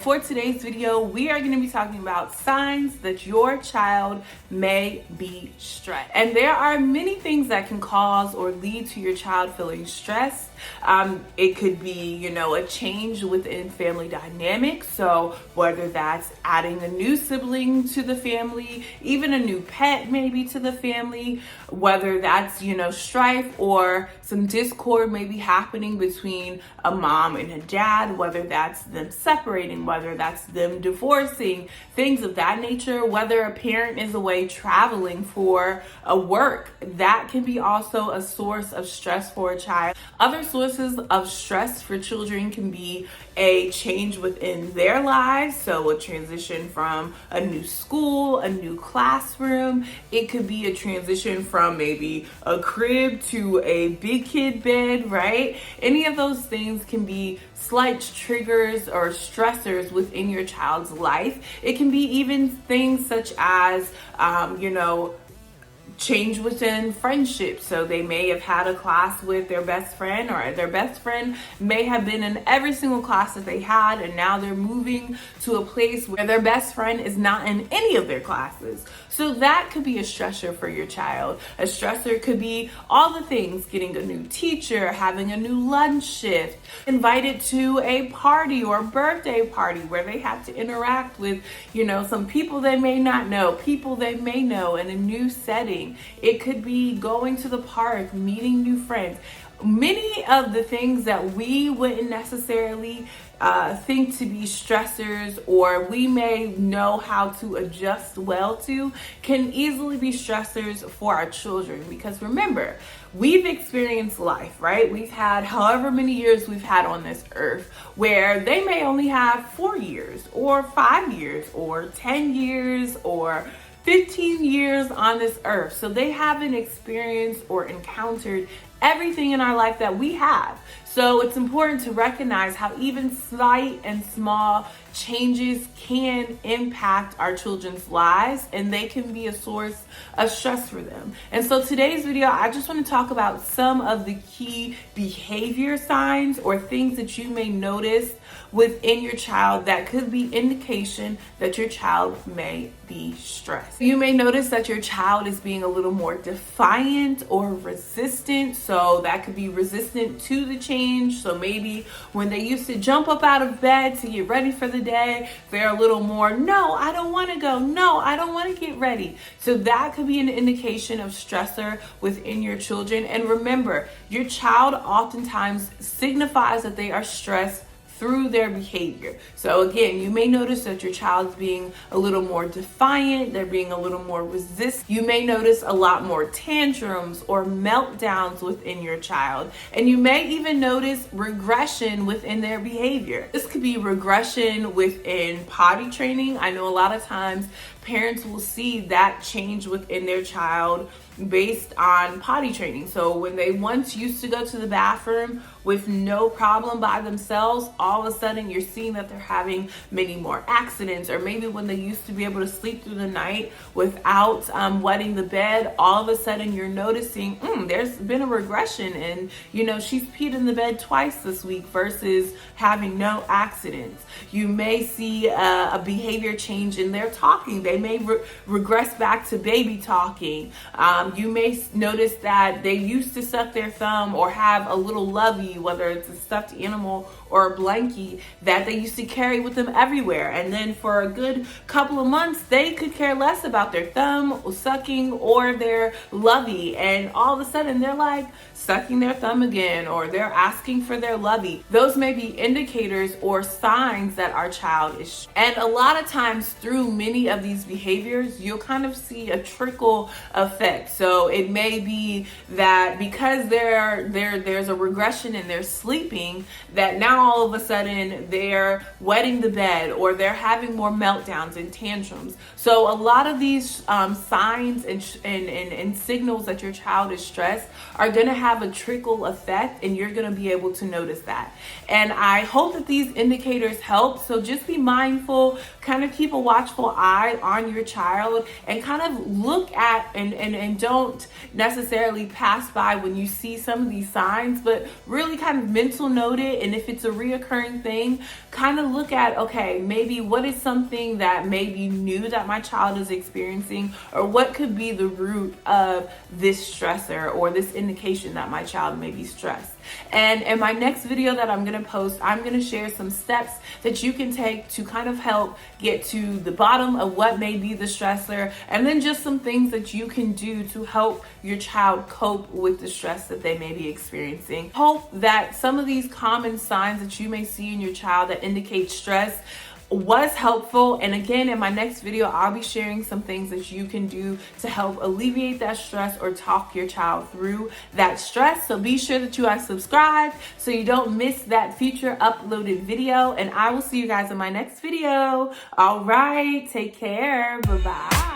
for today's video, we are going to be talking about signs that your child may be stressed. And there are many things that can cause or lead to your child feeling stressed. It could be, a change within family dynamics. So whether that's adding a new sibling to the family, even a new pet maybe to the family, whether that's, strife or some discord may be happening between a mom and a dad, whether that's them separating, whether that's them divorcing, things of that nature, whether a parent is away traveling for a work, that can be also a source of stress for a child. Other sources of stress for children can be a change within their lives, so a transition from a new school, a new classroom. It could be a transition from maybe a crib to a big kid bed, right? Any of those things can be slight triggers or stressors within your child's life. It can be even things such as, change within friendships. So they may have had a class with their best friend, or their best friend may have been in every single class that they had, and now they're moving to a place where their best friend is not in any of their classes. So that could be a stressor for your child. A stressor could be all the things: getting a new teacher, having a new lunch shift, invited to a party or birthday party where they have to interact with, some people they may not know, people they may know in a new setting. It could be going to the park, meeting new friends. Many of the things that we wouldn't necessarily think to be stressors, or we may know how to adjust well to, can easily be stressors for our children. Because remember, we've experienced life, right? We've had however many years we've had on this earth, where they may only have 4 years or 5 years or 10 years or 15 years on this earth. So they haven't experienced or encountered everything in our life that we have. So it's important to recognize how even slight and small changes can impact our children's lives, and they can be a source of stress for them. And so today's video, I just want to talk about some of the key behavior signs or things that you may notice within your child that could be indication that your child may be stressed. You may notice that your child is being a little more defiant or resistant. So that could be resistant to the change. So maybe when they used to jump up out of bed to get ready for the day, they're a little more, no, I don't want to go. No, I don't want to get ready. So that could be an indication of stressor within your children. And remember, your child oftentimes signifies that they are stressed through their behavior. So again, you may notice that your child's being a little more defiant, they're being a little more resistant. You may notice a lot more tantrums or meltdowns within your child. And you may even notice regression within their behavior. This could be regression within potty training. I know a lot of times parents will see that change within their child based on potty training. So when they once used to go to the bathroom with no problem by themselves, all of a sudden you're seeing that they're having many more accidents. Or maybe when they used to be able to sleep through the night without wetting the bed, all of a sudden you're noticing there's been a regression, and she's peed in the bed twice this week versus having no accidents. You may see a behavior change in their talking. They may regress back to baby talking. You may notice that they used to suck their thumb or have a little lovey, whether it's a stuffed animal or a blankie, that they used to carry with them everywhere. And then for a good couple of months, they could care less about their thumb sucking or their lovey. And all of a sudden they're like sucking their thumb again, or they're asking for their lovey. Those may be indicators or signs that our child is. And a lot of times through many of these behaviors, you'll kind of see a trickle effect. So it may be that because there's a regression in their sleeping, that now all of a sudden they're wetting the bed, or they're having more meltdowns and tantrums. So a lot of these signs and signals that your child is stressed are going to have a trickle effect, and you're going to be able to notice that. And I hope that these indicators help. So just be mindful kind of keep a watchful eye on your child and kind of look at and don't necessarily pass by when you see some of these signs, but really kind of mental note it. And if it's a reoccurring thing, kind of look at, okay, maybe what is something that maybe new that my child is experiencing, or what could be the root of this stressor or this indication that my child may be stressed. And in my next video that I'm going to post, I'm going to share some steps that you can take to kind of help get to the bottom of what may be the stressor, and then just some things that you can do to help your child cope with the stress that they may be experiencing. Hope that some of these common signs that you may see in your child that indicate stress was helpful. And again, in my next video, I'll be sharing some things that you can do to help alleviate that stress or talk your child through that stress. So be sure that you are subscribed so you don't miss that future uploaded video. And I will see you guys in my next video. All right, take care. Bye-bye.